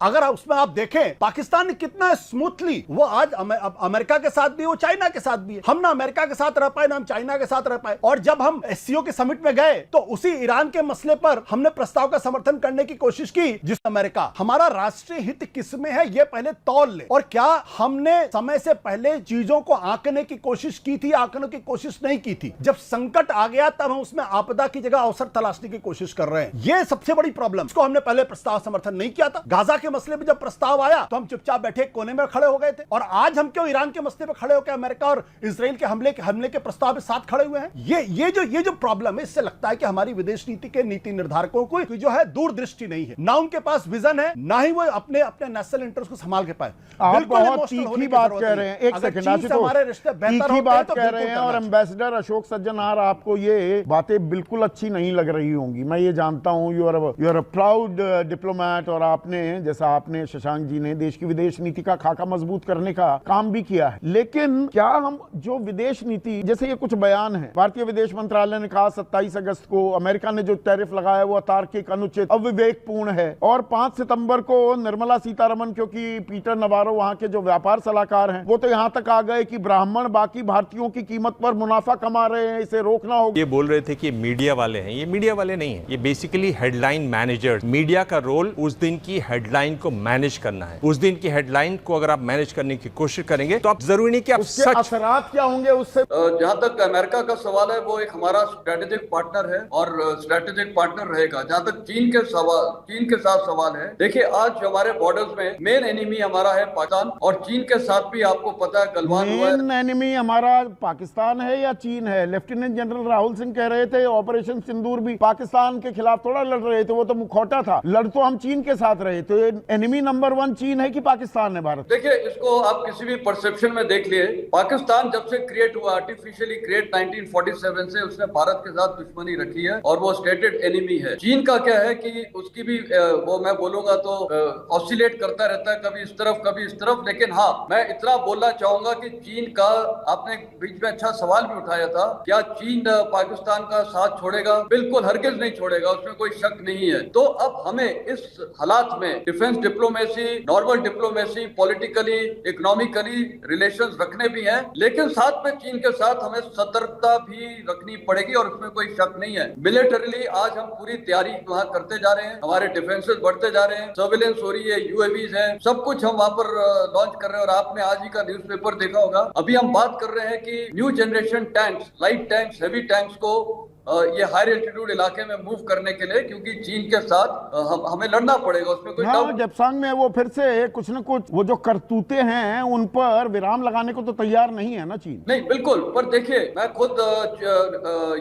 अगर उसमें आप देखें पाकिस्तान ने कितना स्मूथली वो आज अमेरिका के साथ भी वो चाइना के साथ भी है। हम ना अमेरिका के साथ रह पाए ना हम चाइना के साथ रह पाए। और जब हम एससीओ के समिट में गए तो उसी ईरान के मसले पर हमने प्रस्ताव का समर्थन करने की कोशिश की जिस अमेरिका हमारा राष्ट्रीय हित किसमें है ये पहले तौल ले। और क्या हमने समय से पहले चीजों को आंकने की कोशिश की थी? आंकने की कोशिश नहीं की थी। जब संकट आ गया तब हम उसमें आपदा की जगह अवसर तलाशने की कोशिश कर रहे हैं। ये सबसे बड़ी प्रॉब्लम। इसको हमने पहले प्रस्ताव समर्थन नहीं किया था। गाजा के मसले में जब प्रस्ताव आया तो हम चुपचाप बैठे कोने में खड़े हो गए थे। और आज हम क्यों ईरान के मसले पर खड़े होकर अमेरिका और इजराइल के हमले के प्रस्ताव के साथ खड़े हुए हैं? ये जो प्रॉब्लम है इससे लगता है कि हमारी विदेश नीति के नीति निर्धारकों को जो है दूरदृष्टि नहीं है। ना उनके पास विजन है ना ही वो अपने नेशनल इंटरेस्ट को संभाल के पाए। आप बहुत तीखी बात कह रहे हैं। एक सेकंड, हमारे रिश्ते तीखी बात कह रहे हैं और एम्बेसडर अशोक सज्जनहार आपको ये बातें बिल्कुल अच्छी नहीं लग रही होंगी। मैं ये जानता हूं you are a proud diplomat और आपने जैसा आपने शशांक जी ने देश की विदेश नीति का खाका मजबूत करने का काम भी किया है। लेकिन क्या हम जो विदेश नीति जैसे ये कुछ बयान है भारतीय विदेश मंत्रालय ने कहा 27 अगस्त को अमेरिका ने जो टैरिफ लगाया वो अतार्किक अनुचित अविवेकपूर्ण है। और 5 सितंबर को निर्मला सीतारमण क्योंकि पीटर नवारो वहां के जो व्यापार सलाहकार हैं वो तो यहां तक आ गए कि ब्राह्मण बाकी भारतीयों की कीमत पर मुनाफा कमा रहे हैं, इसे रोकना होगा। ये बोल रहे थे कि मीडिया वाले हैं। ये मीडिया वाले नहीं है, ये बेसिकली हेडलाइन मैनेजर। मीडिया का रोल उस दिन की हेडलाइन को मैनेज करना है। उस दिन की हेडलाइन को अगर आप मैनेज करने की कोशिश करेंगे तो आप जरूरी नहीं कि आप उसके असरात क्या होंगे उससे। जहां तक अमेरिका का सवाल है वो एक हमारा स्ट्रेटेजिक पार्टनर है और स्ट्रेटेजिक पार्टनर रहेगा। जहां तक चीन के साथ सवाल है, देखिए आज हमारे बॉर्डर्स में मेन एनिमी हमारा है पाकिस्तान और चीन के साथ भी आपको पता है गलवान हुआ है। मेन एनिमी हमारा पाकिस्तान है या चीन है? लेफ्टिनेंट जनरल राहुल सिंह कह रहे थे ऑपरेशन सिंदूर भी पाकिस्तान के खिलाफ थोड़ा लड़ रहे थे, वो तो मुखौटा था। लड़ तो हम चीन के साथ रहे। तो एनिमी नंबर 1 चीन है कि पाकिस्तान है भारत? देखिए इसको आप किसी भी परसेप्शन में देख लिए, पाकिस्तान जब से क्रिएट हुआ आर्टिफिशियली क्रिएट 1947 से उसने भारत के साथ दुश्मनी रखी है और वो स्टेटेड एनिमी है। चीन का क्या है कि उसकी भी वो मैं बोलूंगा तो ऑसिलेट करता रहता है, कभी इस तरफ कभी इस तरफ। लेकिन हाँ मैं इतना बोलना चाहूंगा कि चीन का आपने बीच में अच्छा सवाल भी उठाया था, क्या चीन पाकिस्तान का साथ छोड़ेगा? बिल्कुल हरगिज नहीं छोड़ेगा, उसमें कोई शक नहीं है। तो अब हमें इस हालात में defence diplomacy, normal diplomacy, politically economically relations रखने भी हैं, लेकिन साथ में चीन के साथ हमें सतर्कता भी रखनी पड़ेगी और उसमें कोई शक नहीं है। मिलिटरीली आज हम पूरी तैयारी वहां करते जा रहे हैं, हमारे डिफेंसेस बढ़ते जा रहे हैं, सर्विलेंस हो रही है, यूएवीज है, सब कुछ हम वहां पर लॉन्च कर रहे हैं। और आपने आज ही का न्यूज़पेपर देखा होगा, अभी हम बात कर रहे हैं कि new generation tanks, light tanks, heavy tanks को ये हायर एल्टीट्यूड इलाके में मूव करने के लिए, क्योंकि चीन के साथ हमें लड़ना पड़ेगा, उसमें कोई डाउट। जपसांग में वो फिर से कुछ न कुछ वो जो करतूते हैं उन पर विराम लगाने को तो तैयार नहीं है ना चीन? नहीं बिल्कुल, पर देखिए मैं खुद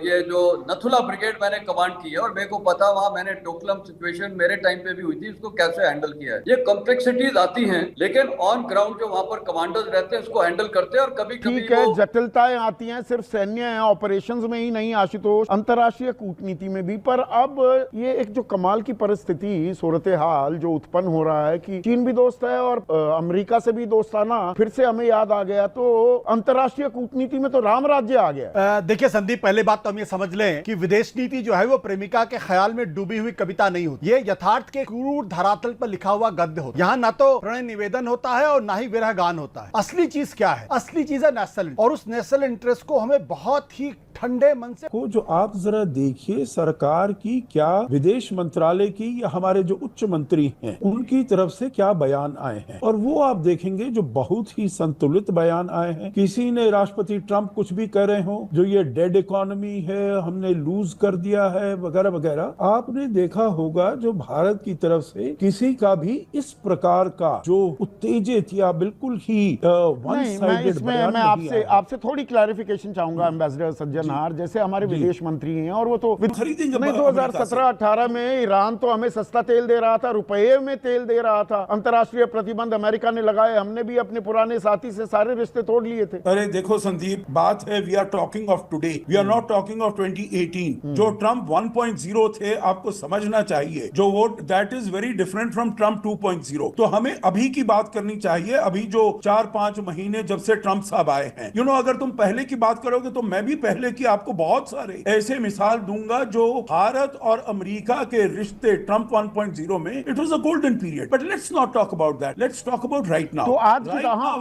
ये जो नथुला ब्रिगेड मैंने कमांड की है और मेरे को पता वहां मैंने डोकलम सिचुएशन मेरे टाइम पे भी हुई थी, उसको कैसे हैंडल किया है। ये कॉम्प्लेक्सिटीज आती हैं, लेकिन ऑन ग्राउंड जो वहां पर कमांडर्स रहते हैं उसको हैंडल करते हैं। और कभी कभी जटिलताएं आती हैं, सिर्फ सैन्य ऑपरेशंस में ही नहीं आशुतोष, अंतर्राष्ट्रीय कूटनीति में भी। पर अब ये एक जो कमाल की परिस्थिति सूरत हाल जो उत्पन्न हो रहा है कि चीन भी दोस्त है और अमेरिका से भी दोस्ताना फिर से हमें याद आ गया, तो अंतर्राष्ट्रीय कूटनीति में तो राम राज्य आ गया। देखिए संदीप, पहले बात तो हम ये समझ लें कि विदेश नीति जो है वो प्रेमिका के ख्याल में डूबी हुई कविता नहीं होती, ये यथार्थ के क्रूर धरातल पर लिखा हुआ गद्य होता है। यहाँ ना तो प्रणय निवेदन होता है और ना ही विरह गान होता है। असली चीज क्या है? असली चीज है नेशनल, और उस नेशनल इंटरेस्ट को हमें बहुत ही ठंडे मन से को जो आप जरा देखिए सरकार की क्या विदेश मंत्रालय की या हमारे जो उच्च मंत्री हैं उनकी तरफ से क्या बयान आए हैं, और वो आप देखेंगे जो बहुत ही संतुलित बयान आए हैं। किसी ने राष्ट्रपति ट्रंप कुछ भी कह रहे हो, जो ये डेड इकोनॉमी है, हमने लूज कर दिया है वगैरह वगैरह, आपने देखा होगा जो भारत की तरफ से किसी का भी इस प्रकार का जो उत्तेजित या बिल्कुल ही वन साइडेड बयान नहीं आया। आपसे थोड़ी क्लैरिफिकेशन चाहूंगा एम्बेसडर सज्जनहार, जैसे हमारे विदेश मंत्री हैं और वो तो खरीदेंगे। 2017-18 में ईरान तो हमें सस्ता तेल दे रहा था, रुपए में तेल दे रहा था। अंतर्राष्ट्रीय प्रतिबंध अमेरिका ने लगाए, हमने भी अपने पुराने साथी से सारे रिश्ते तोड़ लिए थे। अरे देखो संदीप, बात है we are talking of today, we are not talking of 2018। जो ट्रंप 1.0 थे, आपको समझना चाहिए, जो वोट that is very different from Trump 2.0। तो हमें अभी की बात करनी चाहिए, अभी जो 4-5 महीने जब से ट्रंप साहब आए हैं। अगर तुम पहले की बात करोगे तो मैं भी पहले कि आपको बहुत सारे ऐसे मिसाल दूंगा जो भारत और अमेरिका के रिश्ते ट्रंप 1.0 में it was a golden period, but let's not talk about that, let's talk about right now. तो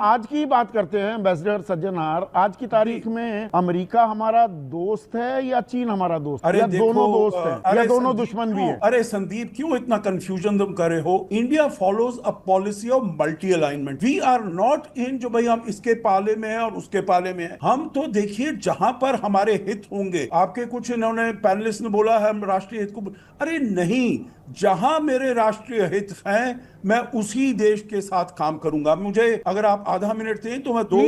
आज की बात करते हैं एम्बेसडर सज्जनहार। आज की तारीख में अमेरिका हमारा दोस्त है या चीन हमारा दोस्त है, या दोनों दोस्त हैं, या दोनों दुश्मन भी है? अरे संदीप, क्यों इतना कंफ्यूजन तुम कर रहे हो? India follows a policy of multi alignment. We are not in जो भाई हम इसके पाले में है और उसके पाले में है। हम तो देखिए जहां पर हमारे हित होंगे, आपके कुछ इन्होंने पैनलिस्ट ने बोला है हम राष्ट्रीय हित को, अरे नहीं, जहां मेरे राष्ट्रीय हित हैं मैं उसी देश के साथ काम करूंगा। मुझे अगर आप आधा मिनट दें तो मैं दो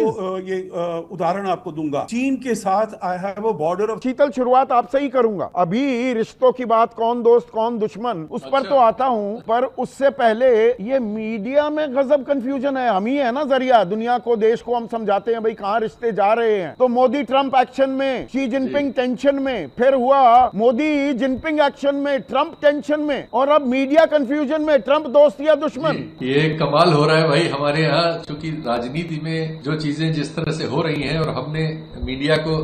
उदाहरण आपको दूंगा। चीन के साथ I have a border of. Sheetal, शुरुआत आपसे ही करूंगा। अभी रिश्तों की बात, कौन दोस्त कौन दुश्मन, उस पर तो आता हूं, पर उससे पहले ये मीडिया में गजब कंफ्यूजन है। हम ही है ना जरिया, दुनिया को, देश को हम समझाते हैं भाई कहां रिश्ते जा रहे हैं। तो मोदी ट्रंप एक्शन में, शी जिनपिंग टेंशन में, फिर हुआ मोदी जिनपिंग एक्शन में, ट्रंप टेंशन में, और अब मीडिया कंफ्यूजन में, ट्रंप दोस्त या दुश्मन। ये कमाल हो रहा है भाई हमारे यहाँ, क्योंकि राजनीति में जो चीजें जिस तरह से हो रही हैं और हमने मीडिया को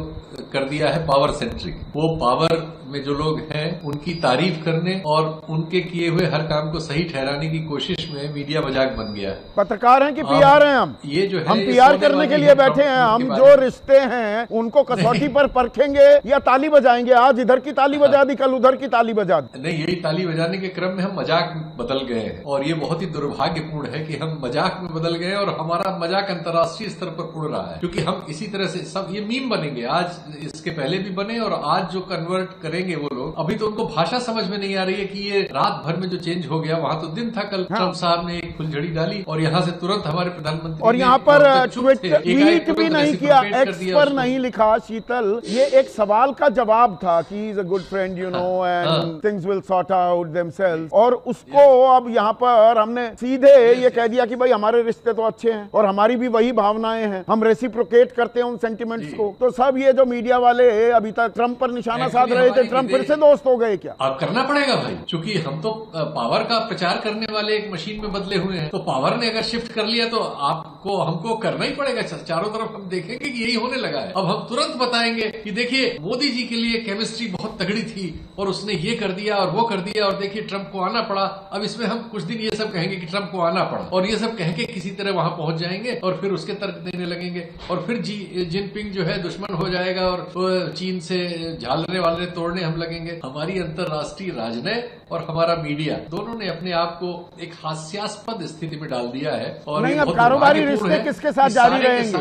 कर दिया है पावर सेंट्रिक। वो पावर में जो लोग हैं उनकी तारीफ करने और उनके किए हुए हर काम को सही ठहराने की कोशिश में मीडिया मजाक बन गया है। पत्रकार हैं कि पीआर हैं हम? ये जो है, हम पीआर करने के लिए बैठे हैं। हम जो रिश्ते हैं उनको कसौटी पर परखेंगे या ताली बजाएंगे? आज इधर की ताली बजा दी, कल उधर की ताली बजा दी। नहीं, यही ताली बजाने के क्रम में हम मजाक बदल गए हैं और ये बहुत ही दुर्भाग्यपूर्ण है कि हम मजाक में बदल गए और हमारा मजाक अंतर्राष्ट्रीय स्तर पर उड़ रहा है, क्योंकि हम इसी तरह से सब ये मीम बनेंगे। आज इसके पहले भी बने और आज जो कन्वर्ट करेंगे वो लोग, अभी तो उनको भाषा समझ में नहीं आ रही है कि ये रात भर में जो चेंज हो गया, वहां तो दिन था कल। ट्रंप साहब ने एक फुलझड़ी डाली और यहाँ से तुरंत हमारे प्रधानमंत्री, और यहाँ पर ट्वीट भी नहीं किया, एक्स पर नहीं लिखा। शीतल, ये एक सवाल का जवाब था कि he is a good friend you know and things will sort out themselves, और उसको अब यहाँ पर हमने सीधे ये कह दिया कि भाई हमारे रिश्ते तो अच्छे हैं और हमारी भी वही भावनाएं हैं, हम रेसिप्रोकेट करते हैं उन सेंटिमेंट्स को। तो सब ये जो मीडिया वाले अभी तक ट्रंप पर निशाना साध रहे थे, ट्रंप फिर से दोस्त हो गए क्या? अब करना पड़ेगा भाई, क्योंकि हम तो पावर का प्रचार करने वाले एक मशीन में बदले हुए हैं। तो पावर ने अगर शिफ्ट कर लिया तो आपको हमको करना ही पड़ेगा। चारों तरफ हम देखेंगे कि यही होने लगा है। अब हम तुरंत बताएंगे कि देखिए मोदी जी के लिए केमिस्ट्री बहुत तगड़ी थी और उसने ये कर दिया और वो कर दिया, और देखिए ट्रंप को आना पड़ा। अब इसमें हम कुछ दिन ये सब कहेंगे कि ट्रंप को आना पड़ा, और ये सब कह के किसी तरह वहां पहुंच जाएंगे और फिर उसके तर्क देने लगेंगे, और फिर जिनपिंग जो है दुश्मन हो जाएगा और चीन से झालने वाले तोड़ने हम लगेंगे। हमारी अंतर्राष्ट्रीय राजनीति और हमारा मीडिया दोनों ने अपने आप को एक हास्यास्पद स्थिति में डाल दिया है। और नहीं, अब कारोबारी रिश्ते किसके साथ जारी रहेंगे?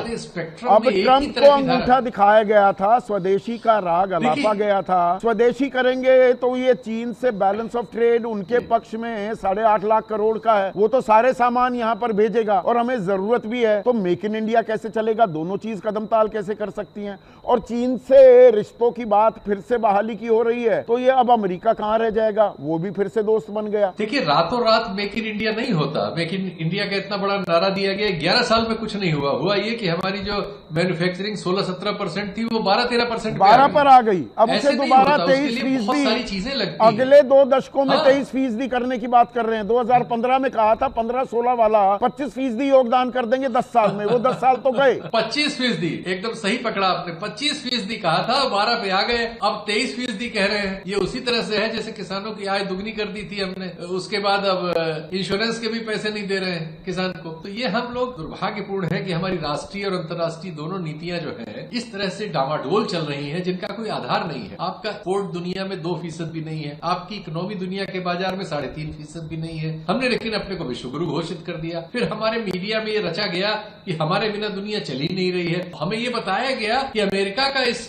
अब ट्रंप को अंगूठा दिखाया गया था, स्वदेशी का राग अलापा गया था। स्वदेशी करेंगे तो ये चीन से बैलेंस ऑफ ट्रेड उनके पक्ष में 8.5 लाख करोड़ का है, वो तो सारे सामान यहाँ पर भेजेगा और हमें जरूरत भी है। तो मेक इन इंडिया कैसे चलेगा? दोनों चीज कदम ताल कैसे कर सकती हैं? और चीन से रिश्तों की बात फिर से बहाली की हो रही है, तो ये अब अमेरिका कहाँ रह जाएगा? वो भी फिर से दोस्त बन गया। देखिए, रातों रात मेक इन इंडिया नहीं होता। मेक इन इंडिया का इतना बड़ा नारा दिया गया, 11 साल में कुछ नहीं हुआ ये कि हमारी जो मैन्युफैक्चरिंग 16-17% थी वो 12-13% 12 पर आ गई। अब उसे दोबारा 23% सारी चीजें लगती अगले 2 दशकों में 23% करने की बात कर रहे हैं। 2015 में कहा था 15-16 वाला 25% योगदान कर देंगे 10 साल में, वो 10 साल तो गए। 25%, एकदम सही पकड़ा आपने। 25% कहा था, 12 पे आ गए, अब 23% कह रहे हैं। ये उसी तरह से है जैसे किसानों की आय दुगनी कर दी थी हमने, उसके बाद अब इंश्योरेंस के भी पैसे नहीं दे रहे हैं किसान को। तो ये हम लोग दुर्भाग्यपूर्ण है कि हमारी राष्ट्रीय और अंतर्राष्ट्रीय दोनों नीतियां जो है इस तरह से डामाडोल चल रही है, जिनका कोई आधार नहीं है। आपका पोर्ट दुनिया में 2% भी नहीं है, आपकी इकोनॉमी दुनिया के बाजार में 3.5% भी नहीं है। हमने लेकिन अपने को विश्व गुरु घोषित कर दिया। फिर हमारे मीडिया में ये रचा गया कि हमारे बिना दुनिया चल ही नहीं रही है। हमें ये बताया गया कि अमेरिका का इस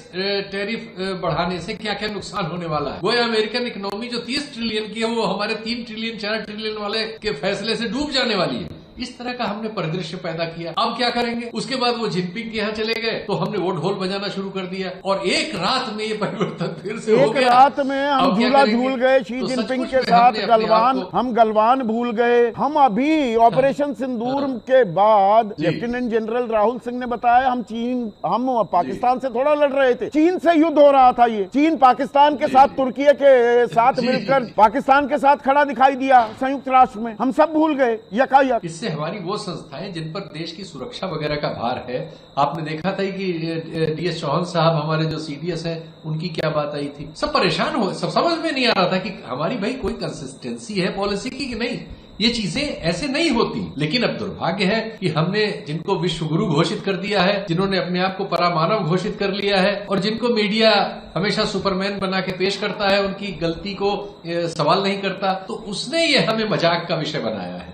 टैरिफ बढ़ाने से क्या क्या नुकसान होने वाला है। वो अमेरिकन इकोनॉमी जो 30 ट्रिलियन की है वो हमारे 3 ट्रिलियन 4 ट्रिलियन वाले के फैसले से डूब जाने वाली है। इस तरह का हमने परिदृश्य पैदा किया। अब क्या करेंगे? उसके बाद वो जिनपिंग के यहाँ चले गए तो हमने वो ढोल बजाना शुरू कर दिया और एक रात में ये परिवर्तन फिर से हो गया। एक रात में हम झूला झूल गए शी जिनपिंग के साथ, हम गलवान भूल गए। हम अभी ऑपरेशन सिंदूर के बाद लेफ्टिनेंट जनरल राहुल सिंह ने बताया हम पाकिस्तान से थोड़ा लड़ रहे थे, चीन से युद्ध हो रहा था। ये चीन पाकिस्तान के साथ, तुर्की के साथ मिलकर पाकिस्तान के साथ खड़ा दिखाई दिया संयुक्त राष्ट्र में। हम सब भूल गए यकायक। जिससे हमारी वो संस्थाएं जिन पर देश की सुरक्षा वगैरह का भार है, आपने देखा था कि DS चौहान साहब हमारे जो CDS हैं, उनकी क्या बात आई थी। सब परेशान हो, सब समझ में नहीं आ रहा था कि हमारी भाई कोई कंसिस्टेंसी है पॉलिसी की कि नहीं। ये चीजें ऐसे नहीं होती। लेकिन अब दुर्भाग्य है कि हमने जिनको विश्व गुरु घोषित कर दिया है, जिन्होंने अपने आप को परामानव घोषित कर लिया है, और जिनको मीडिया हमेशा सुपरमैन बना के पेश करता है, उनकी गलती को सवाल नहीं करता, तो उसने ये हमें मजाक का विषय बनाया है।